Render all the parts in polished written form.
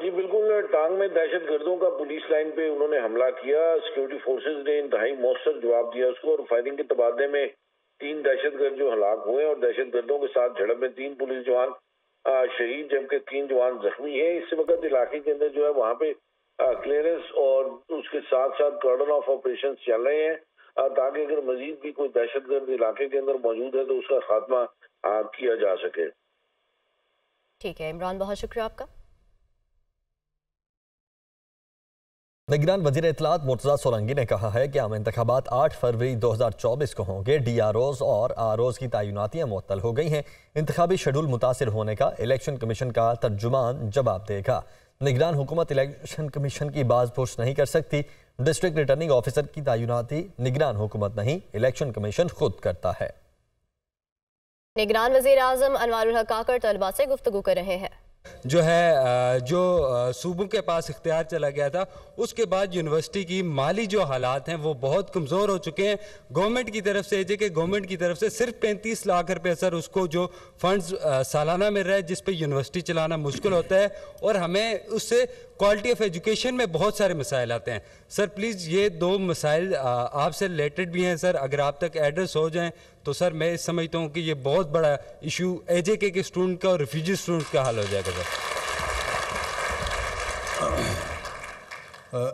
جی بالکل، ٹانگ میں دہشت گردوں کا پولیس لائن پہ انہوں نے حملہ کیا. سیکورٹی فورسز نے انتہائی مؤثر جواب دیا اس کو، اور فائرنگ کے تبادلے میں 3 دہشت گرد جو ہلاک ہوئے اور دہشت گردوں کے ساتھ جھڑپ میں 3 پولیس جوان شہید جبکہ 3 جوان زخمی ہیں. اس وقت علاقے کے اندر جو ہے وہاں پہ کلیئرنس اور اس کے ساتھ ساتھ کارڈن آف آپریشن چل رہے ہیں تاکہ اگر مزید بھی کوئی دہشت گرد علاقے کے اندر موجود ہے تو اس کا خاتمہ کیا جا سکے. ٹھیک ہے عمران، بہت شکریہ آپ کا. نگران وزیر اطلاعات مرتضیٰ سولنگی نے کہا ہے کہ عام انتخابات 8 فروری 2024 کو ہوں گے. ڈی آر اوز اور آر اوز کی تعیناتیاں معطل ہو گئی ہیں. انتخابی شیڈول متاثر ہونے کا الیکشن کمیشن کا ترجمان جواب دے گا. نگران حکومت الیکشن کمیشن کی باز پرس نہیں کر سکتی. ڈسٹرکٹ ریٹرننگ آفیسر کی تعیناتی نگران حکومت نہیں، الیکشن کمیشن خود کرتا ہے. نگران وزیر اعظم انوار الحق کاکڑ طلباء سے گفتگو کر رہے ہیں. جو صوبوں کے پاس اختیار چلا گیا تھا، اس کے بعد یونیورسٹی کی مالی جو حالات ہیں وہ بہت کمزور ہو چکے ہیں. گورنمنٹ کی طرف سے گورنمنٹ کی طرف سے صرف 35 لاکھ روپے سر اس کو جو فنڈز سالانہ مل رہا ہے، جس پہ یونیورسٹی چلانا مشکل ہوتا ہے اور ہمیں اس سے کوالٹی آف ایجوکیشن میں بہت سارے مسائل آتے ہیں. سر پلیز یہ 2 مسائل آپ سے ریلیٹڈ بھی ہیں سر، اگر آپ تک ایڈریس ہو جائیں تو سر میں سمجھتا ہوں کہ یہ بہت بڑا ایشو اے جے کے اسٹوڈنٹ کا اور ریفیوجی اسٹوڈنٹ کا حل ہو جائے گا سر.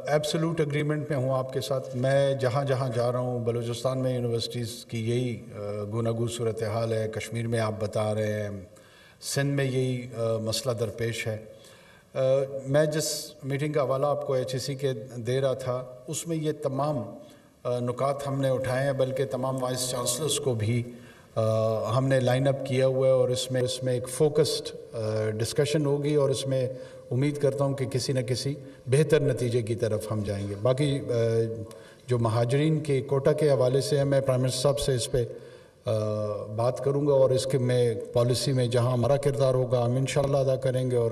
ایبسولوٹ اگریمنٹ میں ہوں آپ کے ساتھ. میں جہاں جہاں جا رہا ہوں بلوچستان میں یونیورسٹیز کی یہی گوناگو صورتحال ہے. کشمیر میں آپ بتا رہے ہیں، سندھ میں یہی مسئلہ درپیش ہے. میں جس میٹنگ کا حوالہ آپ کو ایچ ای سی کے دے رہا تھا اس میں یہ تمام نکات ہم نے اٹھائے ہیں، بلکہ تمام وائس چانسلرز کو بھی ہم نے لائن اپ کیا ہوا ہے اور اس میں ایک فوکسڈ ڈسکشن ہوگی اور اس میں امید کرتا ہوں کہ کسی نہ کسی بہتر نتیجے کی طرف ہم جائیں گے. باقی جو مہاجرین کے کوٹا کے حوالے سے ہے، میں پرائم منسٹر صاحب سے اس پہ بات کروں گا اور اس کے میں پالیسی میں جہاں ہمارا کردار ہوگا ہم انشاءاللہ ادا کریں گے اور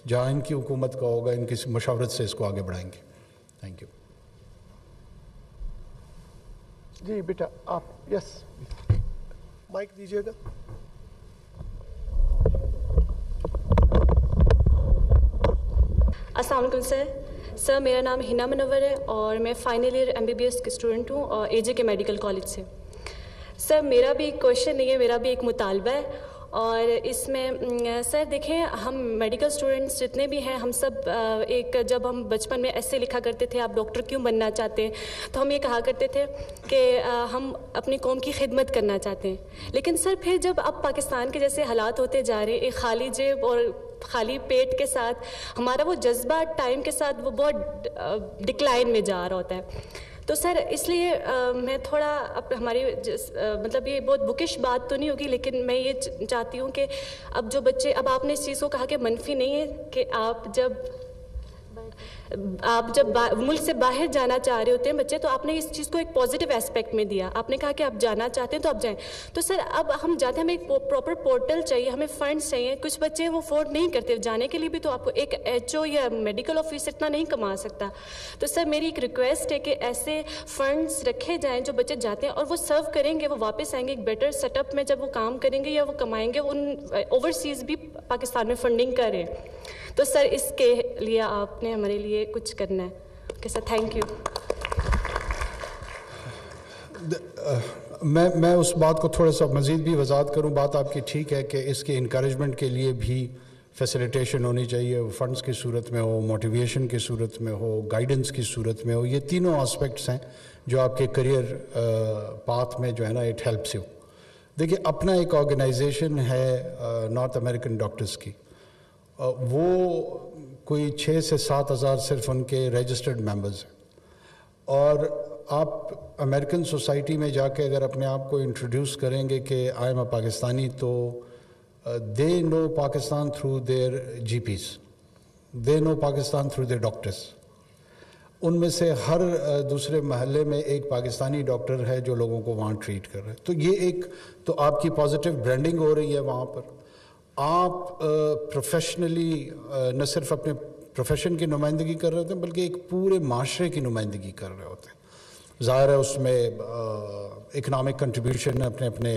جہاں ان کی حکومت کا ہوگا ان کی مشاورت سے اس کو آگے بڑھائیں گے. Thank you. جی بیٹا آپ یس مائک دیجیے گا. السلام علیکم سر. میرا نام ہنا منور ہے اور میں فائنل ایئر MBBS کی اسٹوڈنٹ ہوں اور AJ کے میڈیکل کالج سے. سر میرا بھی کویشچن نہیں ہے، میرا بھی ایک مطالبہ ہے اور اس میں سر دیکھیں ہم میڈیکل اسٹوڈنٹس جتنے بھی ہیں ہم سب جب ہم بچپن میں ایسے لکھا کرتے تھے آپ ڈاکٹر کیوں بننا چاہتے ہیں تو ہم یہ کہا کرتے تھے کہ ہم اپنی قوم کی خدمت کرنا چاہتے ہیں. لیکن سر پھر جب اب پاکستان کے جیسے حالات ہوتے جا رہے ہیں، ایک خالی جیب اور خالی پیٹ کے ساتھ ہمارا وہ جذبہ ٹائم کے ساتھ وہ بہت ڈکلائن میں جا رہا ہوتا ہے. تو سر اس لیے میں تھوڑا ہماری مطلب یہ بہت بکش بات تو نہیں ہوگی لیکن میں یہ چاہتی ہوں کہ اب جو بچے، اب آپ نے اس چیز کو کہا کہ منفی نہیں ہے کہ آپ جب ملک سے باہر جانا چاہ رہے ہوتے ہیں بچے تو آپ نے اس چیز کو ایک پازیٹیو ایسپیکٹ میں دیا. آپ نے کہا کہ آپ جانا چاہتے ہیں تو آپ جائیں. تو سر اب ہم جاتے ہیں، ہمیں ایک پراپر پورٹل چاہیے، ہمیں فنڈس چاہیے. کچھ بچے وہ افورڈ نہیں کرتے جانے کے لیے بھی، تو آپ کو ایک HO یا میڈیکل آفیسر اتنا نہیں کما سکتا. تو سر میری ایک ریکویسٹ ہے کہ ایسے فنڈس رکھے جائیں جو بچے جاتے ہیں اور وہ سرو کریں گے، وہ واپس آئیں گے ایک بیٹر سیٹ اپ میں. جب وہ کام کریں گے یا وہ کمائیں گے، ان اوورسیز بھی پاکستان میں فنڈنگ کریں. تو سر اس کے لیے آپ نے ہمارے لیے کچھ کرنا ہے. Okay sir, thank you. میں اس بات کو تھوڑا سا مزید بھی وضاحت کروں. بات آپ کی ٹھیک ہے کہ اس کے انکریجمنٹ کے لیے بھی فیسیلیٹیشن ہونی چاہیے، فنڈز کی صورت میں ہو، موٹیویشن کی صورت میں ہو، گائیڈنس کی صورت میں ہو. یہ تینوں آسپیکٹس ہیں جو آپ کے کریئر پاتھ میں جو ہے نا اٹ ہیلپس یو. دیکھیے اپنا ایک آرگنائزیشن ہے نارتھ امریکن ڈاکٹرز کی، وہ کوئی 6 سے 7 ہزار صرف ان کے رجسٹرڈ ممبرز ہیں. اور آپ امریکن سوسائٹی میں جا کے اگر اپنے آپ کو انٹروڈیوس کریں گے کہ آئی ایم اے پاکستانی، تو they know Pakistan through their GPs، they know Pakistan through their doctors. ان میں سے ہر دوسرے محلے میں ایک پاکستانی ڈاکٹر ہے جو لوگوں کو وہاں ٹریٹ کر رہا ہے. تو یہ ایک تو آپ کی پازیٹیو برانڈنگ ہو رہی ہے وہاں پر. آپ پروفیشنلی نہ صرف اپنے پروفیشن کی نمائندگی کر رہے ہوتے ہیں بلکہ ایک پورے معاشرے کی نمائندگی کر رہے ہوتے ہیں. ظاہر ہے اس میں اکنامک کنٹریبیوشن اپنے اپنے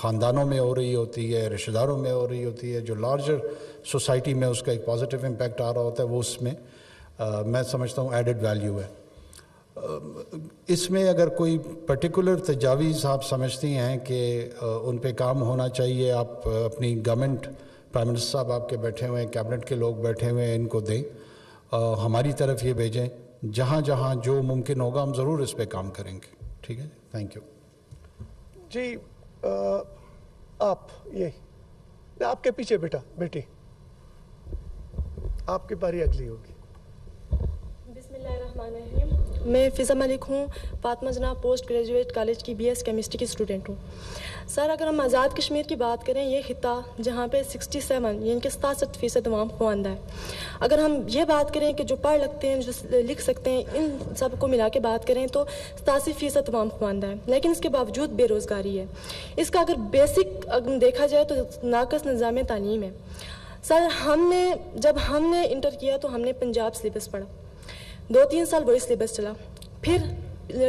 خاندانوں میں ہو رہی ہوتی ہے، رشتہ داروں میں ہو رہی ہوتی ہے، جو لارجر سوسائٹی میں اس کا ایک پازیٹیو امپیکٹ آ رہا ہوتا ہے، وہ اس میں میں سمجھتا ہوں ایڈڈ ویلیو ہے۔ اس میں اگر کوئی پرٹیکولر تجاویز آپ سمجھتی ہیں کہ ان پہ کام ہونا چاہیے، آپ اپنی گورنمنٹ، پرائم منسٹر صاحب آپ کے بیٹھے ہوئے ہیں، کیبنٹ کے لوگ بیٹھے ہوئے ہیں، ان کو دیں، ہماری طرف یہ بھیجیں، جہاں جہاں جو ممکن ہوگا ہم ضرور اس پہ کام کریں گے۔ ٹھیک ہے، تھینک یو جی۔ آپ یہ آپ کے پیچھے بیٹی آپ کی باری اگلی ہوگی۔ بسم اللہ الرحمن الرحیم۔ میں فضا ملک ہوں، فاطمہ جناح پوسٹ گریجویٹ کالج کی BS کیمسٹری کی اسٹوڈنٹ ہوں۔ سر، اگر ہم آزاد کشمیر کی بات کریں، یہ خطہ جہاں پہ 67 یعنی کہ 67% عوام خواندہ ہے، اگر ہم یہ بات کریں کہ جو پڑھ لکھتے ہیں، جو لکھ سکتے ہیں، ان سب کو ملا کے بات کریں تو 87% عوام خواندہ ہے، لیکن اس کے باوجود بے روزگاری ہے۔ اس کا اگر بیسک دیکھا جائے تو ناقص نظام تعلیم ہے۔ سر، جب ہم نے انٹر کیا تو ہم نے پنجاب سلیبس پڑھا، 2-3 سال وہی سلیبس چلا، پھر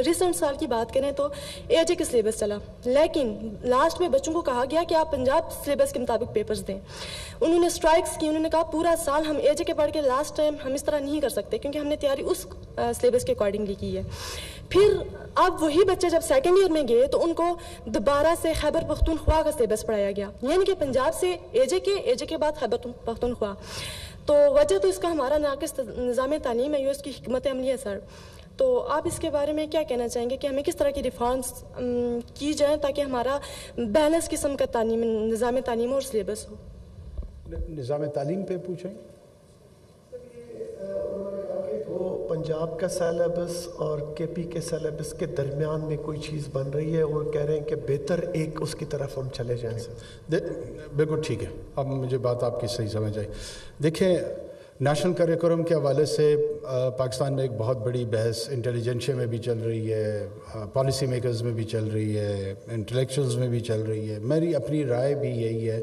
ریسنٹ سال کی بات کریں تو AJ کے سلیبس چلا، لیکن لاسٹ میں بچوں کو کہا گیا کہ آپ پنجاب سلیبس کے مطابق پیپرز دیں۔ انہوں نے سٹرائکس کی، انہوں نے کہا پورا سال ہم AJ کے پڑھ کے لاسٹ ٹائم ہم اس طرح نہیں کر سکتے کیونکہ ہم نے تیاری اس سلیبس کے اکارڈنگلی کی ہے۔ پھر اب وہی بچے جب سیکنڈ ایئر میں گئے تو ان کو دوبارہ سے خیبر پختونخوا کا سلیبس پڑھایا گیا، یعنی کہ پنجاب سے AJ کے بعد خیبر پختونخوا۔ تو وجہ تو اس کا ہمارا ناقص نظام تعلیم ہے، یہ اس کی حکمت عملی ہے سر۔ تو آپ اس کے بارے میں کیا کہنا چاہیں گے کہ ہمیں کس طرح کی ریفارمز کی جائیں تاکہ ہمارا بیلنس قسم کا نظام تعلیم اور سلیبس ہو؟ نظام تعلیم پہ پوچھیں۔ وہ پنجاب کا سیلیبس اور KP کے سیلیبس کے درمیان میں کوئی چیز بن رہی ہے اور کہہ رہے ہیں کہ بہتر ایک اس کی طرف ہم چلے جائیں سر۔ بالکل ٹھیک ہے، اب مجھے بات آپ کی صحیح سمجھ آئی۔ دیکھیں، نیشنل کریکولم کے حوالے سے پاکستان میں ایک بہت بڑی بحث انٹیلیجنشیا میں بھی چل رہی ہے، پالیسی میکرز میں بھی چل رہی ہے، انٹلیکچوئلز میں بھی چل رہی ہے۔ میری اپنی رائے بھی یہی ہے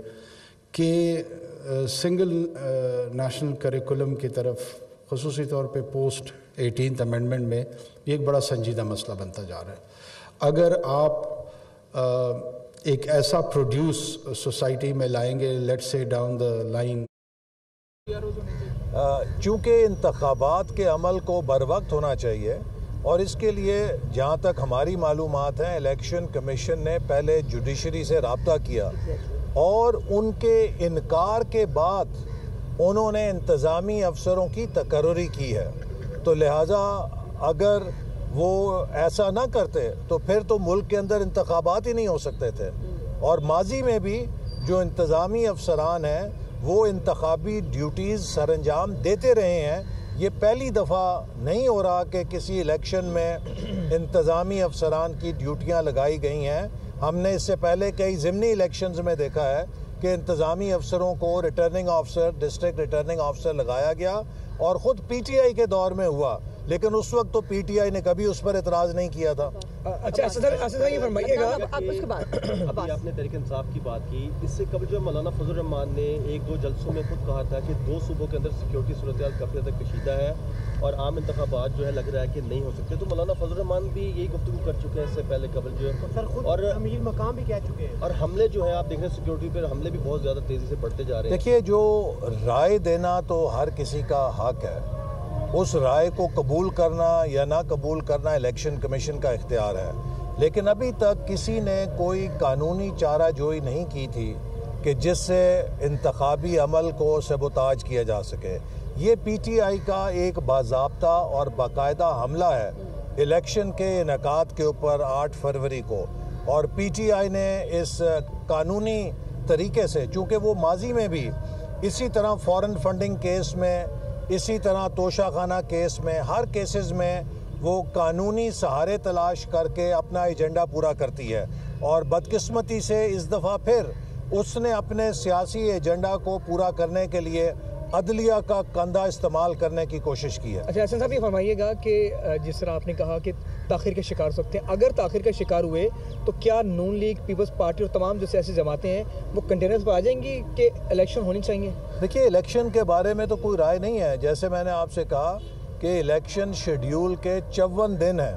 کہ سنگل نیشنل کریکولم کی طرف خصوصی طور پہ پوسٹ 18th امینڈمنٹ میں یہ ایک بڑا سنجیدہ مسئلہ بنتا جا رہا ہے۔ اگر آپ ایک ایسا پروڈیوس سوسائٹی میں لائیں گے، let's say down the line, چونکہ انتخابات کے عمل کو بر وقت ہونا چاہیے اور اس کے لیے جہاں تک ہماری معلومات ہیں، الیکشن کمیشن نے پہلے جوڈیشری سے رابطہ کیا اور ان کے انکار کے بعد انہوں نے انتظامی افسروں کی تقرری کی ہے، تو لہٰذا اگر وہ ایسا نہ کرتے تو پھر تو ملک کے اندر انتخابات ہی نہیں ہو سکتے تھے۔ اور ماضی میں بھی جو انتظامی افسران ہیں وہ انتخابی ڈیوٹیز سر انجام دیتے رہے ہیں۔ یہ پہلی دفعہ نہیں ہو رہا کہ کسی الیکشن میں انتظامی افسران کی ڈیوٹیاں لگائی گئی ہیں۔ ہم نے اس سے پہلے کئی ضمنی الیکشنز میں دیکھا ہے کہ انتظامی افسروں کو returning officer, district returning officer لگایا گیا اور خود PTI کے دور میں ہوا، لیکن اس وقت تو PTI نے کبھی اس پر اعتراض نہیں کیا تھا۔ اچھا صاحب یہ فرمائیے گا، آپ نے تحریک انصاف کی بات کی، اس سے قبل جو مولانا فضل الرحمان نے 1-2 جلسوں میں خود کہا تھا کہ 2 صوبوں کے اندر سیکیورٹی صورتحال کافی حد تک کشیدہ ہے اور عام انتخابات جو ہے لگ رہا ہے کہ نہیں ہو سکتے، تو مولانا فضل الرحمان بھی یہی گفتگو کر چکے ہیں اس سے پہلے قبل جو ہے، اور امیر مقام بھی کہہ چکے ہیں، اور حملے جو ہیں آپ دیکھ رہے ہیں سیکیورٹی پر حملے بھی بہت زیادہ تیزی سے بڑھتے جا رہے ہیں۔ دیکھیے، جو رائے دینا تو ہر کسی کا حق ہے، اس رائے کو قبول کرنا یا نہ قبول کرنا الیکشن کمیشن کا اختیار ہے، لیکن ابھی تک کسی نے کوئی قانونی چارہ جوئی نہیں کی تھی کہ جس سے انتخابی عمل کو سیبوتاج کیا جا سکے۔ یہ PTI کا ایک باضابطہ اور باقاعدہ حملہ ہے الیکشن کے انعقاد کے اوپر 8 فروری کو، اور PTI نے اس قانونی طریقے سے، چونکہ وہ ماضی میں بھی اسی طرح فورن فنڈنگ کیس میں، اسی طرح توشہ خانہ کیس میں، ہر کیسز میں وہ قانونی سہارے تلاش کر کے اپنا ایجنڈا پورا کرتی ہے، اور بدقسمتی سے اس دفعہ پھر اس نے اپنے سیاسی ایجنڈا کو پورا کرنے کے لیے عدلیہ کا کندھا استعمال کرنے کی کوشش کی ہے۔ اچھا حسن صاحب یہ فرمائیے گا کہ جس طرح آپ نے کہا کہ تاخیر کے شکار سکتے ہیں، اگر تاخیر کا شکار ہوئے تو کیا نون لیگ، پیپلز پارٹی اور تمام جو سیاسی جماعتیں ہیں وہ کنٹینرز پر آ جائیں گی کہ الیکشن ہونی چاہیے؟ دیکھیے، الیکشن کے بارے میں تو کوئی رائے نہیں ہے، جیسے میں نے آپ سے کہا کہ الیکشن شیڈیول کے 54 دن ہیں